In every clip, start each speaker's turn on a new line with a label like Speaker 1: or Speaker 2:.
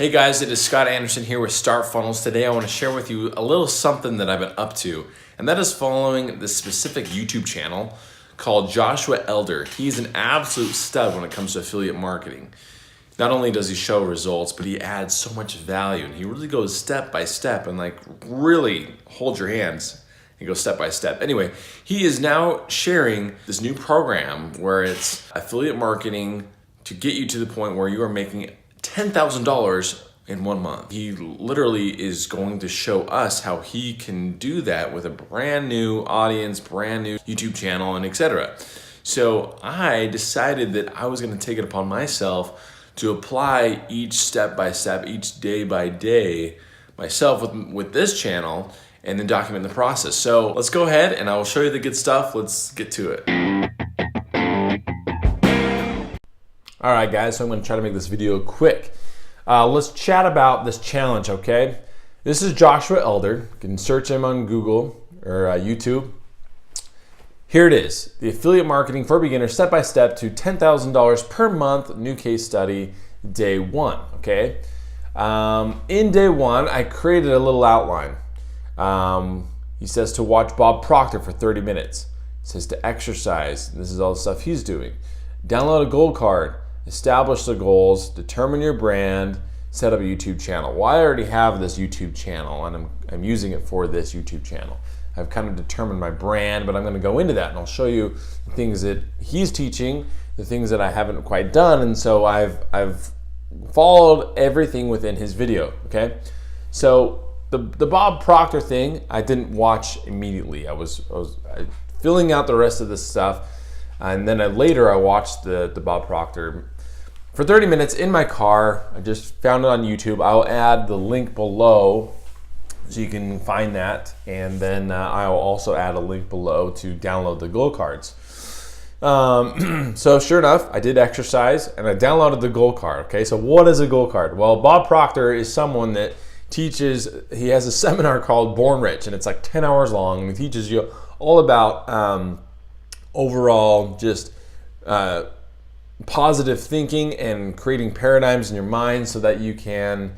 Speaker 1: Hey guys, it is Scott Anderson here with Start Funnels. Today I want to share with you a little something that I've been up to, and that is following this specific YouTube channel called Joshua Elder. He's an absolute stud when it comes to affiliate marketing. Not only does he show results, but he adds so much value, and he really goes step by step and really hold your hands and go step by step. Anyway, he is now sharing this new program where it's affiliate marketing to get you to the point where you are making $10,000 in 1 month. He literally is going to show us how he can do that with a brand new audience, brand new YouTube channel, and etc. So I decided that I was going to take it upon myself to apply each step by step, each day by day myself with this channel, and then document the process. So let's go ahead and I will show you the good stuff. Let's get to it. All right, guys, so I'm going to try to make this video quick. Let's chat about this challenge, okay? This is Joshua Elder. You can search him on Google or YouTube. Here it is, the affiliate marketing for beginners, step-by-step to $10,000 per month, new case study, day one, okay? In day one, I created a little outline. He says to watch Bob Proctor for 30 minutes. He says to exercise. This is all the stuff he's doing. Download a goal card. Establish the goals, determine your brand, set up a YouTube channel. Well, I already have this YouTube channel and I'm using it for this YouTube channel. I've kind of determined my brand, but I'm going to go into that and I'll show you the things that he's teaching, the things that I haven't quite done, and so I've followed everything within his video, okay? So the Bob Proctor thing, I didn't watch immediately. I was filling out the rest of this stuff. And then later I watched the Bob Proctor for 30 minutes in my car. I just found it on YouTube. I'll add the link below so you can find that. And then I'll also add a link below to download the goal cards. So sure enough, I did exercise and I downloaded the goal card. Okay, so what is a goal card? Well, Bob Proctor is someone that teaches, he has a seminar called Born Rich, and it's like 10 hours long, and he teaches you all about overall just positive thinking and creating paradigms in your mind so that you can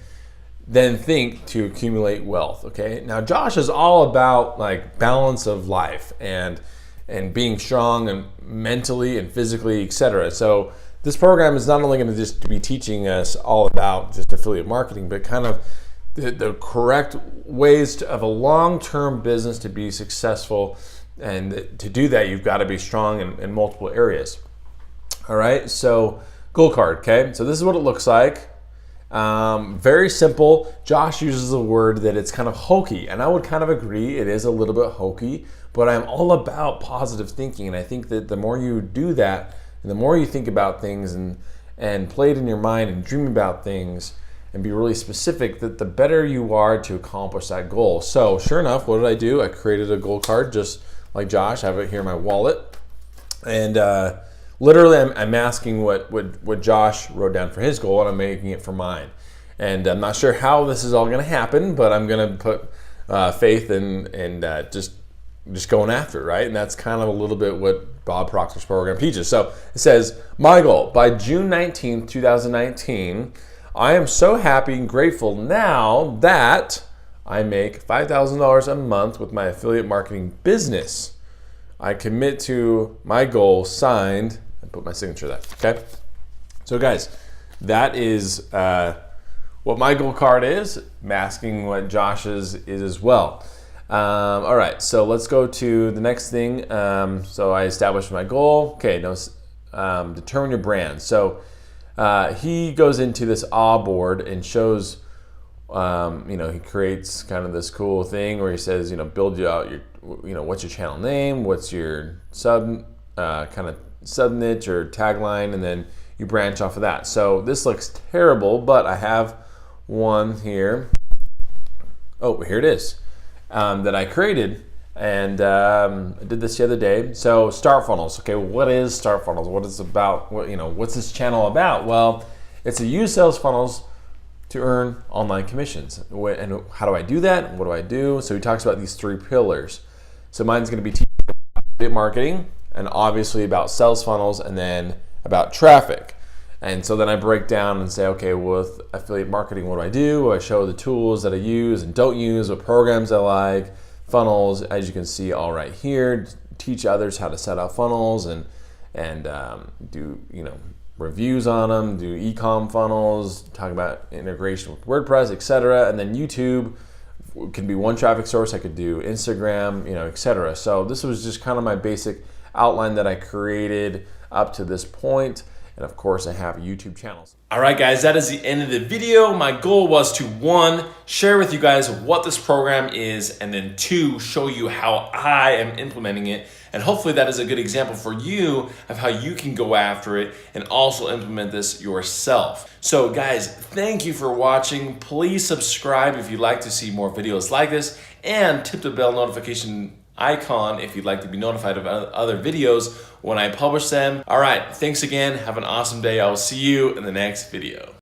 Speaker 1: then think to accumulate wealth. Okay, now Josh is all about like balance of life and being strong and mentally and physically, etc. So this program is not only going to just be teaching us all about just affiliate marketing, but kind of the correct ways of a long-term business to be successful. And to do that, you've got to be strong in multiple areas. All right, so goal card, okay? So this is what it looks like. Very simple. Josh uses a word that it's kind of hokey, and I would kind of agree. It is a little bit hokey, but I'm all about positive thinking, and I think that the more you do that, and the more you think about things and play it in your mind and dream about things and be really specific, that the better you are to accomplish that goal. So sure enough, what did I do? I created a goal card just like Josh. I have it here in my wallet, and literally I'm asking what Josh wrote down for his goal, and I'm making it for mine. And I'm not sure how this is all going to happen, but I'm going to put faith and just going after it, right? And that's kind of a little bit what Bob Proctor's program teaches. So it says, my goal by June 19th, 2019, I am so happy and grateful now that I make $5,000 a month with my affiliate marketing business. I commit to my goal, signed, and put my signature there, okay? So guys, that is what my goal card is, masking what Josh's is as well. All right, so let's go to the next thing. So I established my goal. Okay, now determine your brand. So he goes into this board and shows, he creates kind of this cool thing where he says, build you out your, what's your channel name, what's your kind of sub niche or tagline, and then you branch off of that. So this looks terrible, but I have one here. Oh, here it is, that I created, and I did this the other day. So Start Funnels. Okay, what is Start Funnels? What is it about? What's this channel about? Well, it's a use sales funnels to earn online commissions. And how do I do that? What do I do? So he talks about these three pillars. So mine's going to be teaching about marketing, and obviously about sales funnels, and then about traffic. And so then I break down and say, okay, with affiliate marketing, what do I do? I show the tools that I use and don't use, what programs I like, funnels, as you can see all right here, teach others how to set up funnels and do, reviews on them, do e-com funnels, talk about integration with WordPress, etc. And then YouTube can be one traffic source. I could do Instagram, etc. So this was just kind of my basic outline that I created up to this point. And of course, I have YouTube channels. All right, guys, that is the end of the video. My goal was to, 1, share with you guys what this program is, and then 2, show you how I am implementing it. And hopefully that is a good example for you of how you can go after it and also implement this yourself. So guys, thank you for watching. Please subscribe if you'd like to see more videos like this, and tip the bell notification icon if you'd like to be notified of other videos when I publish them. All right, thanks again. Have an awesome day. I will see you in the next video.